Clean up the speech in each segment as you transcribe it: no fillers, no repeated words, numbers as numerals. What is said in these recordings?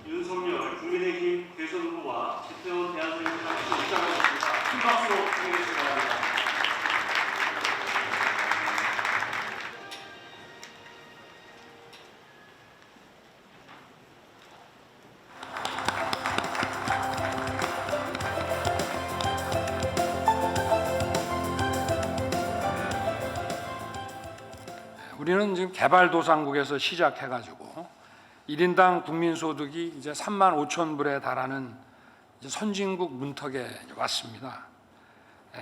윤석열 국민의힘 대선 후보와 최태원 대한민국 당시 입장하셨습니다. 큰 박수로 청해 주시기 바랍니다. 우리는 지금 개발도상국에서 시작해가지고 1인당 국민소득이 이제 35,000불에 달하는 이제 선진국 문턱에 왔습니다.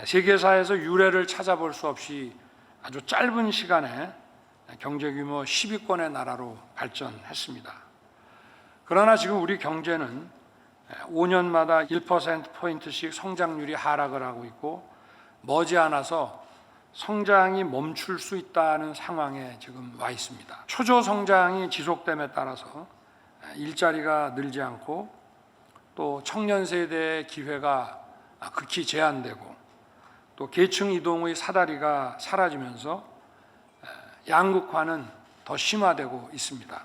세계사에서 유례를 찾아볼 수 없이 아주 짧은 시간에 경제규모 10위권의 나라로 발전했습니다. 그러나 지금 우리 경제는 5년마다 1%포인트씩 성장률이 하락을 하고 있고 머지않아서 성장이 멈출 수 있다는 상황에 지금 와 있습니다. 초조 성장이 지속됨에 따라서 일자리가 늘지 않고 또 청년 세대의 기회가 극히 제한되고 또 계층 이동의 사다리가 사라지면서 양극화는 더 심화되고 있습니다.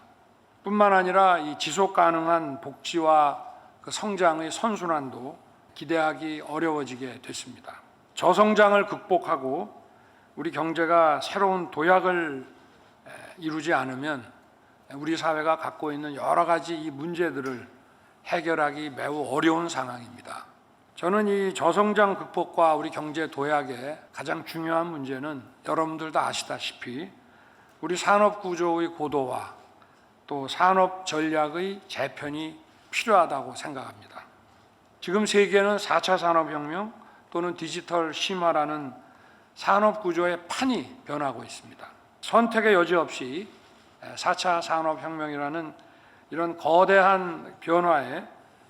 뿐만 아니라 이 지속 가능한 복지와 그 성장의 선순환도 기대하기 어려워지게 됐습니다. 저성장을 극복하고 우리 경제가 새로운 도약을 이루지 않으면 우리 사회가 갖고 있는 여러 가지 이 문제들을 해결하기 매우 어려운 상황입니다. 저는 이 저성장 극복과 우리 경제 도약의 가장 중요한 문제는 여러분들 다 아시다시피 우리 산업 구조의 고도화 또 산업 전략의 재편이 필요하다고 생각합니다. 지금 세계는 4차 산업혁명 또는 디지털 심화라는 산업 구조의 판이 변하고 있습니다. 선택의 여지 없이 4차 산업혁명이라는 이런 거대한 변화에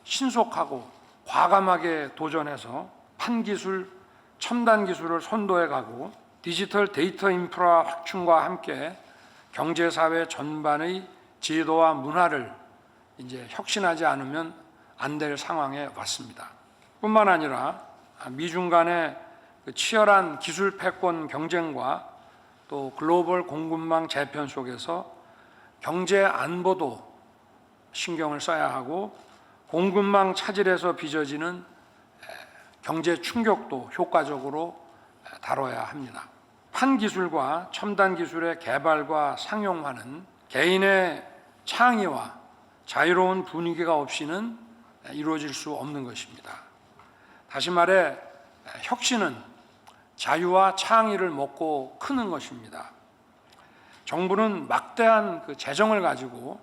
신속하고 과감하게 도전해서 판기술, 첨단 기술을 선도해 가고 디지털 데이터 인프라 확충과 함께 경제사회 전반의 제도와 문화를 이제 혁신하지 않으면 안 될 상황에 왔습니다. 뿐만 아니라 미중 간의 치열한 기술 패권 경쟁과 또 글로벌 공급망 재편 속에서 경제 안보도 신경을 써야 하고 공급망 차질에서 빚어지는 경제 충격도 효과적으로 다뤄야 합니다. 판기술과 첨단 기술의 개발과 상용화는 개인의 창의와 자유로운 분위기가 없이는 이루어질 수 없는 것입니다. 다시 말해 혁신은 자유와 창의를 먹고 크는 것입니다. 정부는 막대한 그 재정을 가지고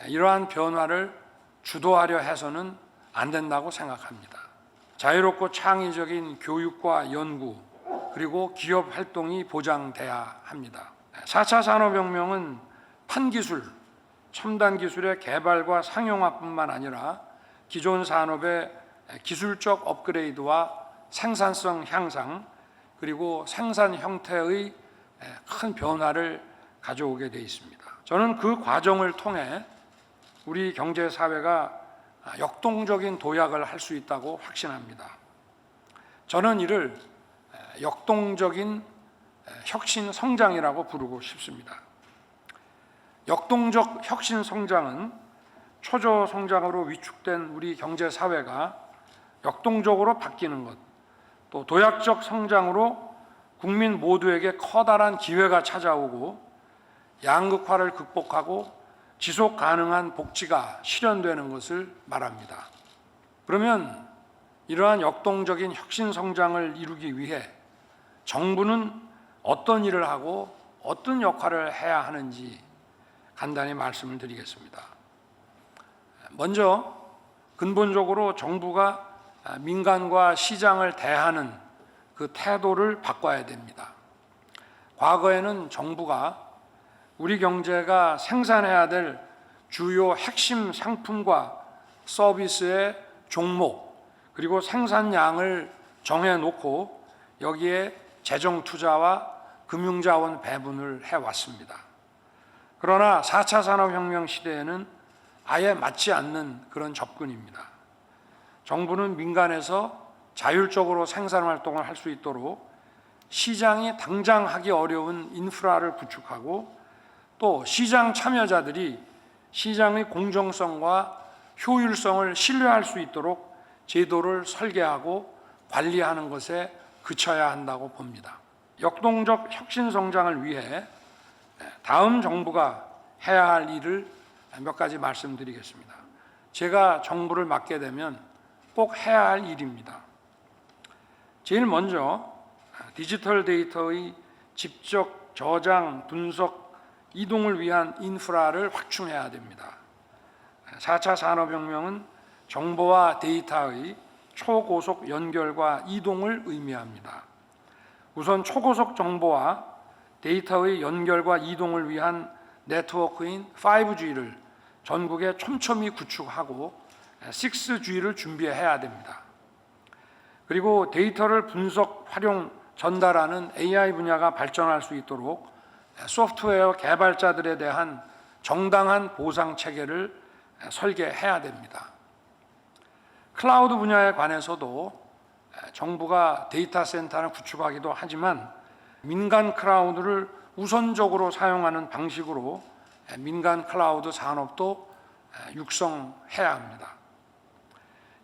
이러한 변화를 주도하려 해서는 안 된다고 생각합니다. 자유롭고 창의적인 교육과 연구 그리고 기업 활동이 보장돼야 합니다. 4차 산업혁명은 판기술, 첨단 기술의 개발과 상용화뿐만 아니라 기존 산업의 기술적 업그레이드와 생산성 향상 그리고 생산 형태의 큰 변화를 가져오게 되어 있습니다. 저는 그 과정을 통해 우리 경제 사회가 역동적인 도약을 할 수 있다고 확신합니다. 저는 이를 역동적인 혁신 성장이라고 부르고 싶습니다. 역동적 혁신 성장은 초조 성장으로 위축된 우리 경제 사회가 역동적으로 바뀌는 것, 또 도약적 성장으로 국민 모두에게 커다란 기회가 찾아오고 양극화를 극복하고 지속 가능한 복지가 실현되는 것을 말합니다. 그러면 이러한 역동적인 혁신 성장을 이루기 위해 정부는 어떤 일을 하고 어떤 역할을 해야 하는지 간단히 말씀을 드리겠습니다. 먼저 근본적으로 정부가 민간과 시장을 대하는 그 태도를 바꿔야 됩니다. 과거에는 정부가 우리 경제가 생산해야 될 주요 핵심 상품과 서비스의 종목 그리고 생산량을 정해놓고 여기에 재정 투자와 금융자원 배분을 해왔습니다. 그러나 4차 산업혁명 시대에는 아예 맞지 않는 그런 접근입니다. 정부는 민간에서 자율적으로 생산 활동을 할 수 있도록 시장이 당장 하기 어려운 인프라를 구축하고 또 시장 참여자들이 시장의 공정성과 효율성을 신뢰할 수 있도록 제도를 설계하고 관리하는 것에 그쳐야 한다고 봅니다. 역동적 혁신 성장을 위해 다음 정부가 해야 할 일을 몇 가지 말씀드리겠습니다. 제가 정부를 맡게 되면 꼭 해야 할 일입니다. 제일 먼저 디지털 데이터의 직접 저장, 분석, 이동을 위한 인프라를 확충해야 됩니다. 4차 산업혁명은 정보와 데이터의 초고속 연결과 이동을 의미합니다. 우선 초고속 정보와 데이터의 연결과 이동을 위한 네트워크인 5G를 전국에 촘촘히 구축하고 6G를 준비해야 됩니다. 그리고 데이터를 분석, 활용, 전달하는 AI 분야가 발전할 수 있도록 소프트웨어 개발자들에 대한 정당한 보상 체계를 설계해야 됩니다. 클라우드 분야에 관해서도 정부가 데이터 센터를 구축하기도 하지만 민간 클라우드를 우선적으로 사용하는 방식으로 민간 클라우드 산업도 육성해야 합니다.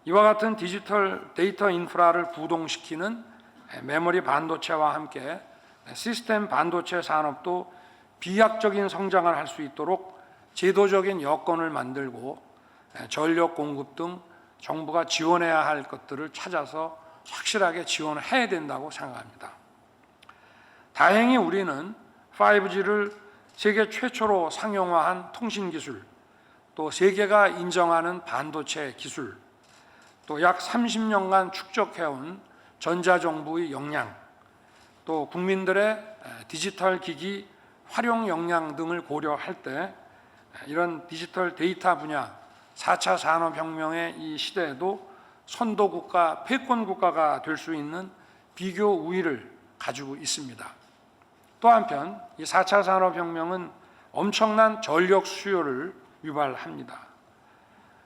이와 같은 디지털 데이터 인프라를 부동시키는 메모리 반도체와 함께 시스템 반도체 산업도 비약적인 성장을 할 수 있도록 제도적인 여건을 만들고 전력 공급 등 정부가 지원해야 할 것들을 찾아서 확실하게 지원해야 된다고 생각합니다. 다행히 우리는 5G를 세계 최초로 상용화한 통신기술, 또 세계가 인정하는 반도체 기술, 또 약 30년간 축적해온 전자정부의 역량, 또 국민들의 디지털 기기 활용 역량 등을 고려할 때 이런 디지털 데이터 분야 4차 산업혁명의 이 시대에도 선도국가, 패권국가가 될 수 있는 비교 우위를 가지고 있습니다. 또 한편 이 4차 산업혁명은 엄청난 전력 수요를 유발합니다.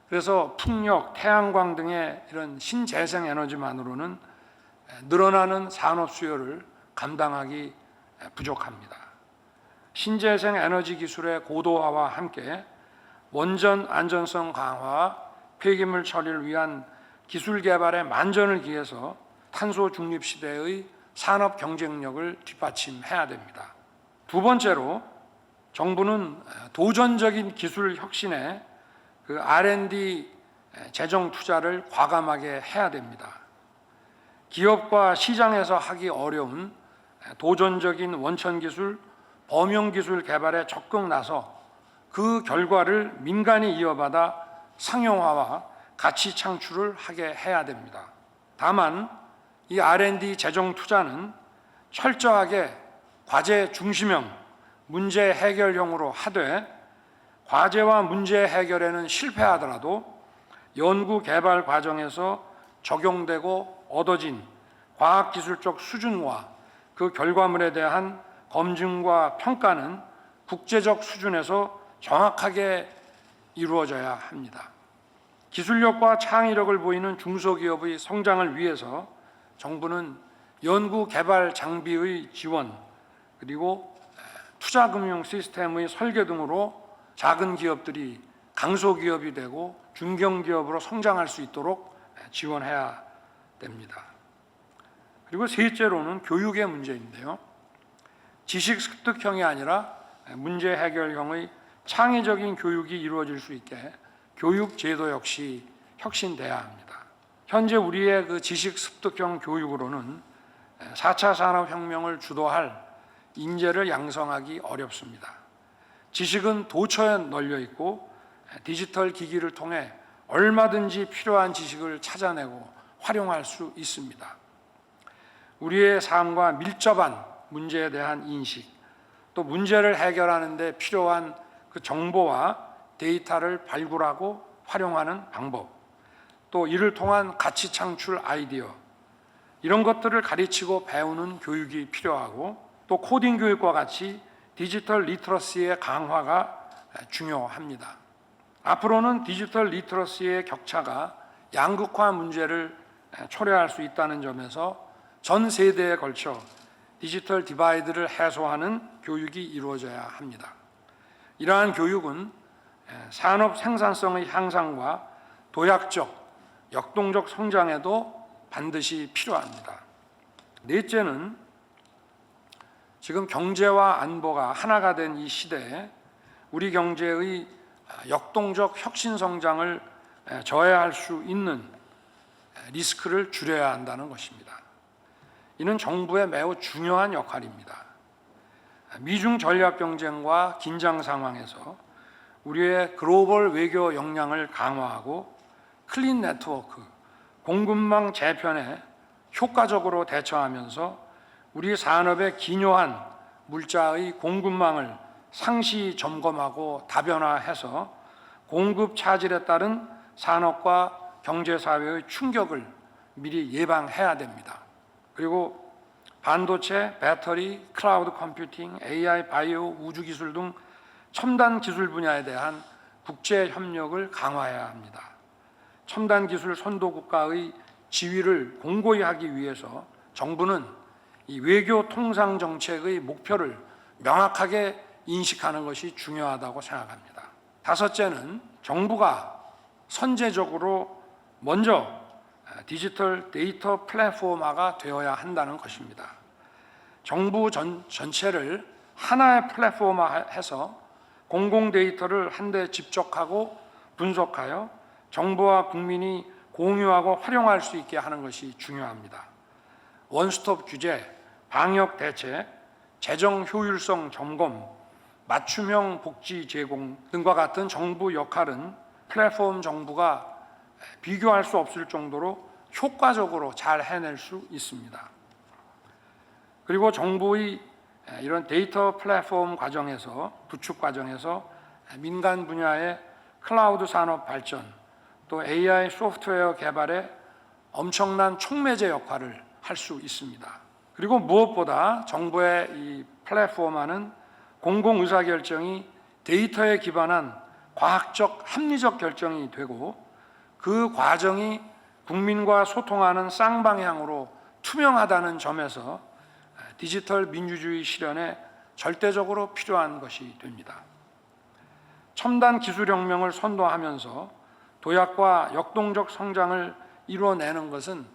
그래서 풍력, 태양광 등의 이런 신재생 에너지만으로는 늘어나는 산업 수요를 감당하기 부족합니다. 신재생 에너지 기술의 고도화와 함께 원전 안전성 강화, 폐기물 처리를 위한 기술 개발에 만전을 기해서 탄소 중립 시대의 산업 경쟁력을 뒷받침해야 됩니다. 두 번째로 정부는 도전적인 기술 혁신에 그 R&D 재정 투자를 과감하게 해야 됩니다. 기업과 시장에서 하기 어려운 도전적인 원천 기술, 범용 기술 개발에 적극 나서 그 결과를 민간이 이어받아 상용화와 가치 창출을 하게 해야 됩니다. 다만 이 R&D 재정 투자는 철저하게 과제 중심형, 문제 해결형으로 하되 과제와 문제 해결에는 실패하더라도 연구 개발 과정에서 적용되고 얻어진 과학기술적 수준과 그 결과물에 대한 검증과 평가는 국제적 수준에서 정확하게 이루어져야 합니다. 기술력과 창의력을 보이는 중소기업의 성장을 위해서 정부는 연구 개발 장비의 지원 그리고 투자금융 시스템의 설계 등으로 작은 기업들이 강소기업이 되고 중견기업으로 성장할 수 있도록 지원해야 됩니다. 그리고 셋째로는 교육의 문제인데요. 지식 습득형이 아니라 문제 해결형의 창의적인 교육이 이루어질 수 있게 교육 제도 역시 혁신돼야 합니다. 현재 우리의 그 지식 습득형 교육으로는 4차 산업혁명을 주도할 인재를 양성하기 어렵습니다. 지식은 도처에 널려 있고 디지털 기기를 통해 얼마든지 필요한 지식을 찾아내고 활용할 수 있습니다. 우리의 삶과 밀접한 문제에 대한 인식, 또 문제를 해결하는 데 필요한 그 정보와 데이터를 발굴하고 활용하는 방법, 또 이를 통한 가치 창출 아이디어, 이런 것들을 가르치고 배우는 교육이 필요하고 또 코딩 교육과 같이 디지털 리터러시의 강화가 중요합니다. 앞으로는 디지털 리터러시의 격차가 양극화 문제를 초래할 수 있다는 점에서 전 세대에 걸쳐 디지털 디바이드를 해소하는 교육이 이루어져야 합니다. 이러한 교육은 산업 생산성의 향상과 도약적, 역동적 성장에도 반드시 필요합니다. 넷째는 지금 경제와 안보가 하나가 된 이 시대에 우리 경제의 역동적 혁신 성장을 저해할 수 있는 리스크를 줄여야 한다는 것입니다. 이는 정부의 매우 중요한 역할입니다. 미중 전략 경쟁과 긴장 상황에서 우리의 글로벌 외교 역량을 강화하고 클린 네트워크, 공급망 재편에 효과적으로 대처하면서 우리 산업의 기묘한 물자의 공급망을 상시 점검하고 다변화해서 공급 차질에 따른 산업과 경제사회의 충격을 미리 예방해야 됩니다. 그리고 반도체, 배터리, 클라우드 컴퓨팅, AI, 바이오, 우주기술 등 첨단 기술 분야에 대한 국제 협력을 강화해야 합니다. 첨단 기술 선도 국가의 지위를 공고히 하기 위해서 정부는 이 외교 통상 정책의 목표를 명확하게 인식하는 것이 중요하다고 생각합니다. 다섯째는 정부가 선제적으로 먼저 디지털 데이터 플랫폼화가 되어야 한다는 것입니다. 정부 전체를 하나의 플랫폼화해서 공공 데이터를 한데 집적하고 분석하여 정부와 국민이 공유하고 활용할 수 있게 하는 것이 중요합니다. 원스톱 규제, 방역 대책, 재정 효율성 점검, 맞춤형 복지 제공 등과 같은 정부 역할은 플랫폼 정부가 비교할 수 없을 정도로 효과적으로 잘 해낼 수 있습니다. 그리고 정부의 이런 데이터 플랫폼 과정에서, 구축 과정에서 민간 분야의 클라우드 산업 발전, 또 AI 소프트웨어 개발에 엄청난 촉매제 역할을 할 수 있습니다. 그리고 무엇보다 정부의 이 플랫폼화는 공공 의사결정이 데이터에 기반한 과학적 합리적 결정이 되고 그 과정이 국민과 소통하는 쌍방향으로 투명하다는 점에서 디지털 민주주의 실현에 절대적으로 필요한 것이 됩니다. 첨단 기술혁명을 선도하면서 도약과 역동적 성장을 이루어내는 것은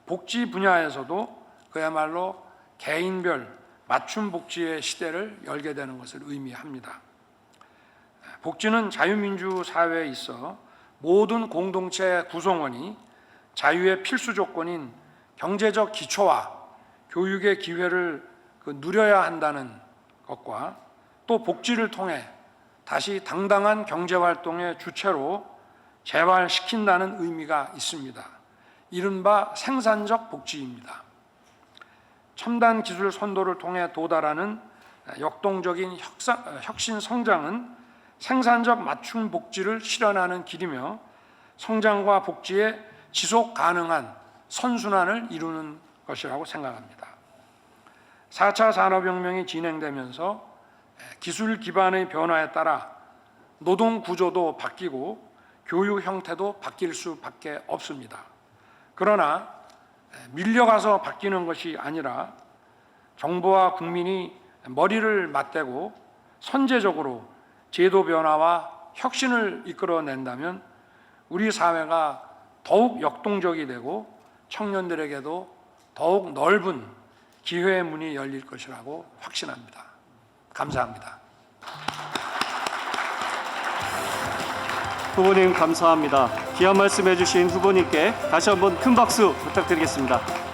복지 분야에서도 그야말로 개인별 맞춤 복지의 시대를 열게 되는 것을 의미합니다. 복지는 자유민주 사회에 있어 모든 공동체 구성원이 자유의 필수 조건인 경제적 기초와 교육의 기회를 누려야 한다는 것과 또 복지를 통해 다시 당당한 경제활동의 주체로 재활시킨다는 의미가 있습니다. 이른바 생산적 복지입니다. 첨단 기술 선도를 통해 도달하는 역동적인 혁신 성장은 생산적 맞춤 복지를 실현하는 길이며 성장과 복지의 지속 가능한 선순환을 이루는 것이라고 생각합니다. 4차 산업혁명이 진행되면서 기술 기반의 변화에 따라 노동 구조도 바뀌고 교육 형태도 바뀔 수밖에 없습니다. 그러나 밀려가서 바뀌는 것이 아니라 정부와 국민이 머리를 맞대고 선제적으로 제도 변화와 혁신을 이끌어낸다면 우리 사회가 더욱 역동적이 되고 청년들에게도 더욱 넓은 기회의 문이 열릴 것이라고 확신합니다. 감사합니다. 후보님 감사합니다. 귀한 말씀 해주신 후보님께 다시 한번 큰 박수 부탁드리겠습니다.